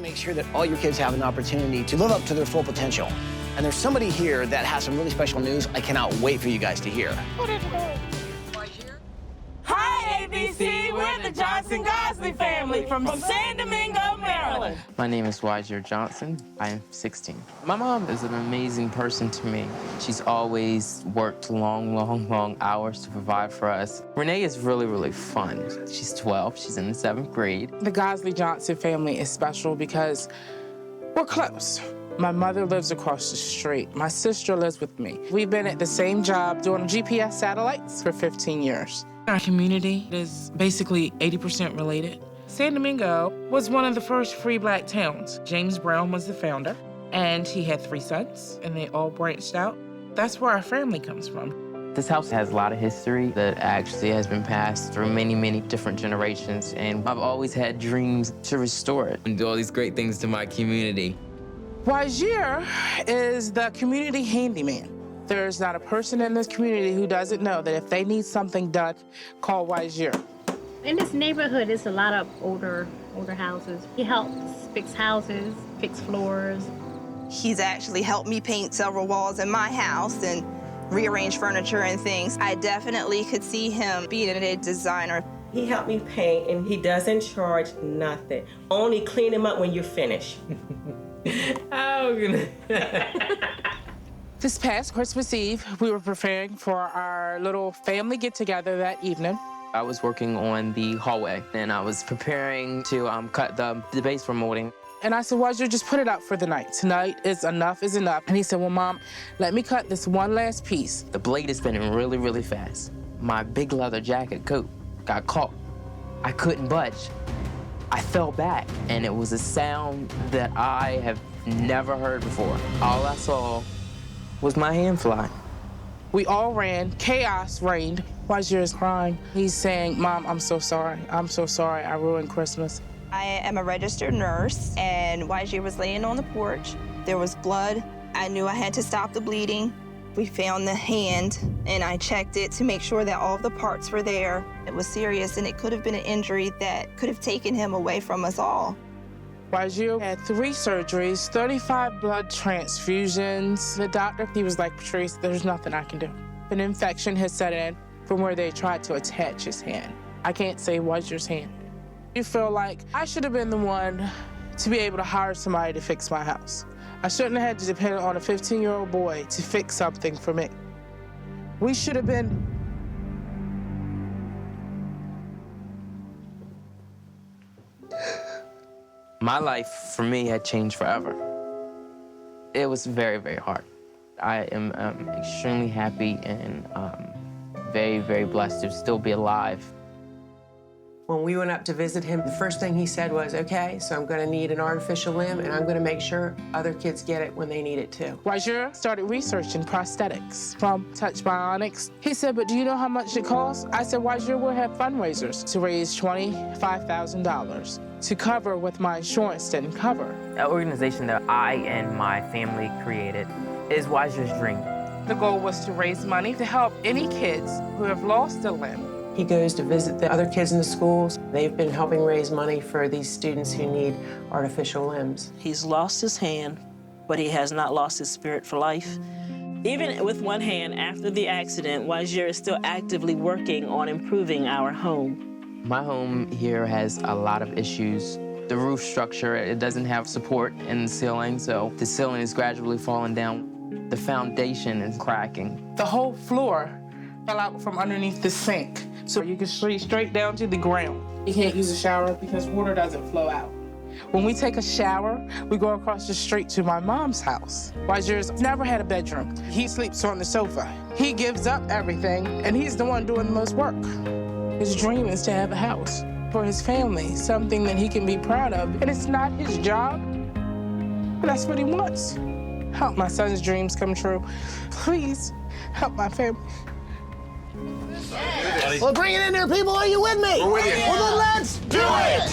to make sure that all your kids have an opportunity to live up to their full potential. And there's somebody here that has some really special news I cannot wait for you guys to hear. Hi, ABC. We're the Johnson-Goslee family from San Domingo, Maryland. My name is Wyzhir Johnson. I am 16. My mom is an amazing person to me. She's always worked long hours to provide for us. Renee is really fun. She's 12. She's in the 7th grade. The Goslee Johnson family is special because we're close. My mother lives across the street. My sister lives with me. We've been at the same job doing GPS satellites for 15 years. Our community is basically 80% related. San Domingo was one of the first free Black towns. James Brown was the founder, and he had 3 sons, and they all branched out. That's where our family comes from. This house has a lot of history that actually has been passed through many different generations, and I've always had dreams to restore it and do all these great things to my community. Wyzhir is the community handyman. There's not a person in this community who doesn't know that if they need something done, call Wyzhir. In this neighborhood, there's a lot of older houses. He helps fix houses, fix floors. He's actually helped me paint several walls in my house and rearrange furniture and things. I definitely could see him being a designer. He helped me paint, and he doesn't charge nothing. Only clean him up when you're finished. This past Christmas Eve, we were preparing for our little family get-together that evening. I was working on the hallway, and I was preparing to cut the base for molding. And I said, Wyzhir, just put it up for the night. Tonight is enough. And he said, well, Mom, let me cut this one last piece. The blade is spinning really fast. My big leather jacket coat got caught. I couldn't budge. I fell back, and it was a sound that I have never heard before. All I saw was my hand fly. We all ran. Chaos reigned. Wyzhir is crying. He's saying, Mom, I'm so sorry. I'm so sorry. I ruined Christmas. I am a registered nurse, and Wyzhir was laying on the porch. There was blood. I knew I had to stop the bleeding. We found the hand, and I checked it to make sure that all the parts were there. It was serious, and it could have been an injury that could have taken him away from us all. Wyzhir had 3 surgeries, 35 blood transfusions. The doctor, he was like, Patrice, there's nothing I can do. An infection has set in from where they tried to attach his hand. I can't say Wyzhir's hand. You feel like I should have been the one to be able to hire somebody to fix my house. I shouldn't have had to depend on a 15-year-old boy to fix something for me. We should have been. My life, for me, had changed forever. It was very hard. I am extremely happy and very blessed to still be alive. When we went up to visit him, the first thing he said was, okay, so I'm gonna need an artificial limb, and I'm gonna make sure other kids get it when they need it too. Wyzhir started researching prosthetics from Touch Bionics. He said, but do you know how much it costs? I said, Wyzhir, we'll have fundraisers to raise $25,000 to cover what my insurance didn't cover. An organization that I and my family created is Wyzhir's dream. The goal was to raise money to help any kids who have lost a limb. He goes to visit the other kids in the schools. They've been helping raise money for these students who need artificial limbs. He's lost his hand, but he has not lost his spirit for life. Even with one hand after the accident, Wyzhir is still actively working on improving our home. My home here has a lot of issues. The roof structure, it doesn't have support in the ceiling, so the ceiling is gradually falling down. The foundation is cracking. The whole floor fell out from underneath the sink, so you can see straight down to the ground. You can't use a shower because water doesn't flow out. When we take a shower, we go across the street to my mom's house. Wyzhir's never had a bedroom. He sleeps on the sofa. He gives up everything, and he's the one doing the most work. His dream is to have a house for his family, something that he can be proud of. And it's not his job, but that's what he wants. Help my son's dreams come true. Please help my family. Well, bring it in there, people. Are you with me? We're with you. Well, then let's do it.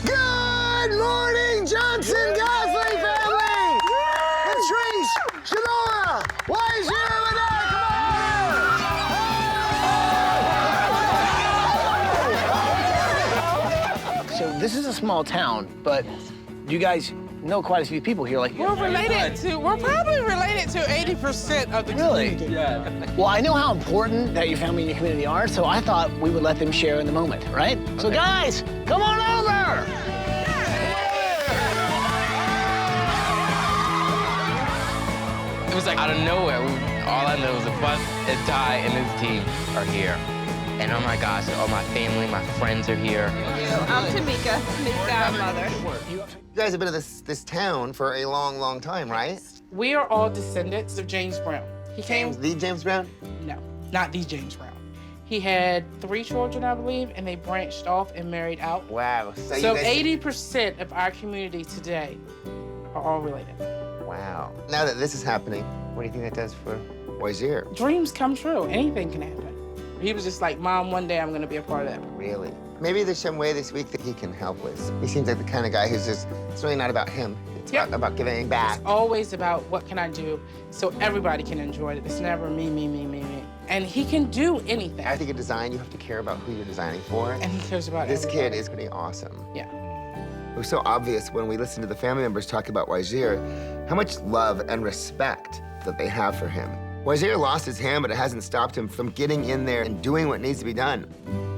Good morning, Johnson-Goslee family. Patrice, Shadora! Wyzhir with that? Come on! So this is a small town, but you guys know quite a few people here. Like, We're probably related to 80% of the community. yeah. Well, I know how important that your family and your community are, so I thought we would let them share in the moment, right? Okay. So guys, come on over! It was like out of nowhere. All I know was the bus and Ty and his team are here. And oh my gosh, all my family, my friends are here. I'm Tamika, our mother. You guys have been in this town for a long, long time, right? We are all descendants of James Brown. He came. The James Brown? No, not the James Brown. He had 3 children, I believe, and they branched off and married out. Wow. So 80% of our community today are all related. Wow. Now that this is happening, what do you think that does for Wyzhir? Dreams come true. Anything can happen. He was just like, Mom, one day I'm going to be a part of that. Really? Maybe there's some way this week that he can help with. He seems like the kind of guy who's just, it's really not about him. It's about giving back. It's always about what can I do so everybody can enjoy it. It's never me, me, me, me, me. And he can do anything. I think in design, you have to care about who you're designing for. And he cares about This everybody. kid is pretty awesome. Yeah. It was so obvious when we listened to the family members talk about Wyzhir, how much love and respect that they have for him. Wyzhir lost his hand, but it hasn't stopped him from getting in there and doing what needs to be done.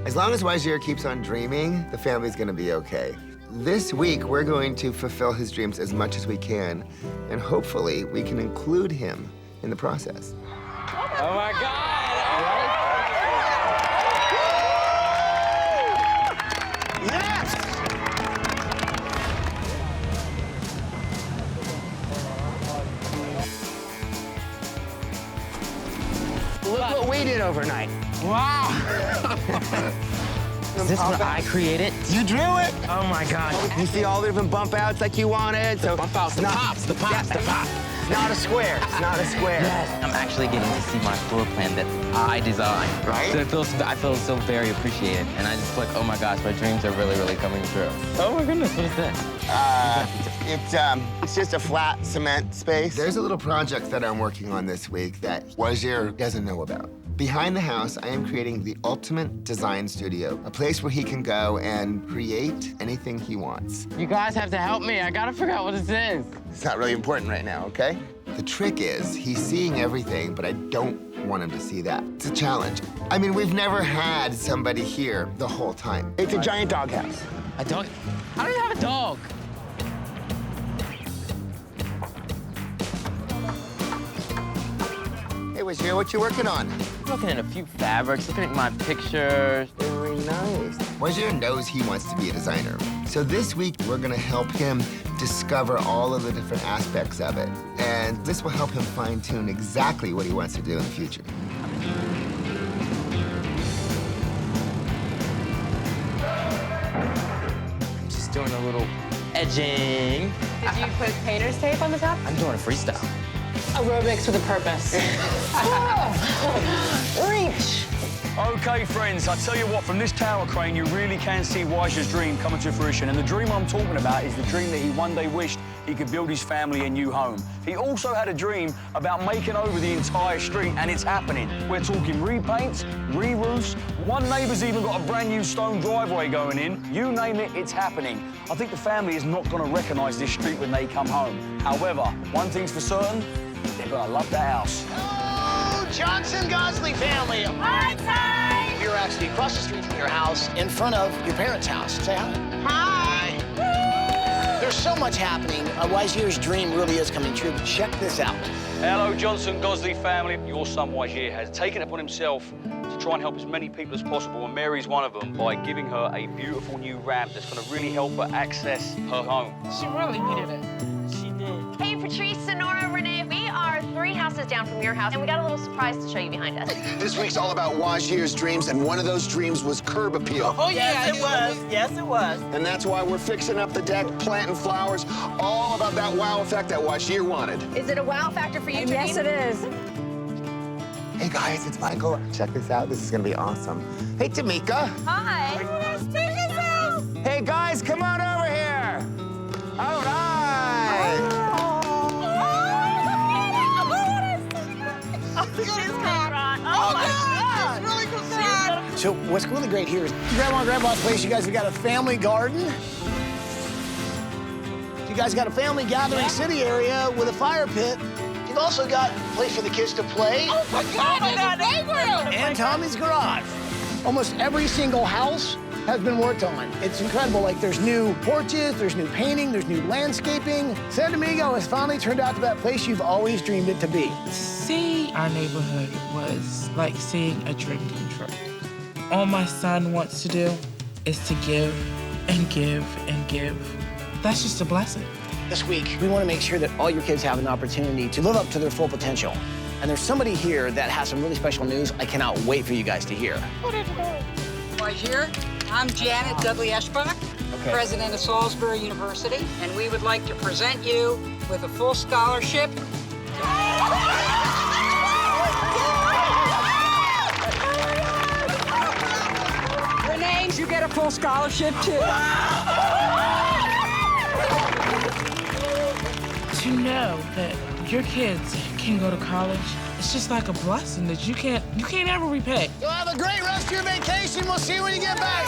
As long as Wyzhir keeps on dreaming, the family's gonna be okay. This week, we're going to fulfill his dreams as much as we can, and hopefully, we can include him in the process. Oh my God! Yes! Look what we did overnight. Wow. Is this what I created? You drew it? Oh my God. You see all the different bump outs like you wanted? So Bump outs, the pops, the pops, the pops. It's not a square. It's not a square. Yes. I'm actually getting to see my floor plan that I designed. Right? So I feel so very appreciated. And I just feel like, oh my gosh, my dreams are really, really coming true. Oh my goodness, what is this? It's just a flat cement space. There's a little project that I'm working on this week that Wyzhir doesn't know about. Behind the house, I am creating the ultimate design studio, a place where he can go and create anything he wants. You guys have to help me. I gotta figure out what this is. It's not really important right now, okay? The trick is, he's seeing everything, but I don't want him to see that. It's a challenge. I mean, we've never had somebody here the whole time. It's a giant doghouse. A dog? I don't even have a dog. Hey, Wyzhir, what you working on? I'm looking at a few fabrics, looking at my pictures. Very nice. Wyzhir knows he wants to be a designer. So this week, we're gonna help him discover all of the different aspects of it. And this will help him fine-tune exactly what he wants to do in the future. Just doing a little edging. Did you put painter's tape on the top? I'm doing a freestyle. Aerobics with a purpose. Reach! Okay, friends, I tell you what, from this tower crane, you really can see Wyzhir's dream coming to fruition. And the dream I'm talking about is the dream that he one day wished he could build his family a new home. He also had a dream about making over the entire street, and it's happening. We're talking repaints, re-roofs. One neighbour's even got a brand new stone driveway going in. You name it, it's happening. I think the family is not going to recognise this street when they come home. However, one thing's for certain, they're going to love that house. Oh, Johnson-Goslee Family. Hi, Ty! You're actually across the street from your house, in front of your parents' house. Say hi. Hi! There's so much happening. Wyzhir's dream really is coming true. Check this out. Hello, Johnson-Goslee family. Your son Wyzhir has taken it upon himself to try and help as many people as possible, and Mary's one of them, by giving her a beautiful new ramp that's going to really help her access her home. She really needed it. She did. Hey, Patrice, Sonora, Renee, we are 3 houses down from your house, and we got a little surprise to show you behind us. This week's all about Wyzhir's dreams, and one of those dreams was curb appeal. Oh, yeah. Yes, it was. Yes, it was. And that's why we're fixing up the deck, planting flowers, all about that wow effect that Wyzhir wanted. Is it a wow factor for you, Janine? Yes, it is. Hey, guys, it's Michael. Check this out. This is going to be awesome. Hey, Tamika. Hi. Hey, guys, come on over here. All right. She's crying. Oh my God. She's really gonna cry. So what's really great here is Grandma and Grandpa's place, you guys have got a family garden. You guys got a family gathering city area with a fire pit. You've also got a place for the kids to play. Oh my God, there's a playground. And Tommy's garage. Almost every single house has been worked on. It's incredible. Like, there's new porches, there's new painting, there's new landscaping. San Domingo has finally turned out to that place you've always dreamed it to be. See our neighborhood was like seeing a dream come true. All my son wants to do is to give and give and give. That's just a blessing. This week, we want to make sure that all your kids have an opportunity to live up to their full potential. And there's somebody here that has some really special news I cannot wait for you guys to hear. Wyzhir, I'm Janet Dudley-Eschbach, president of Salisbury University, and we would like to present you with a full scholarship. Renee, you get a full scholarship too. To know that your kids can go to college, it's just like a blessing that you can't ever repay. You'll have a great rest of your vacation. We'll see you when you get back.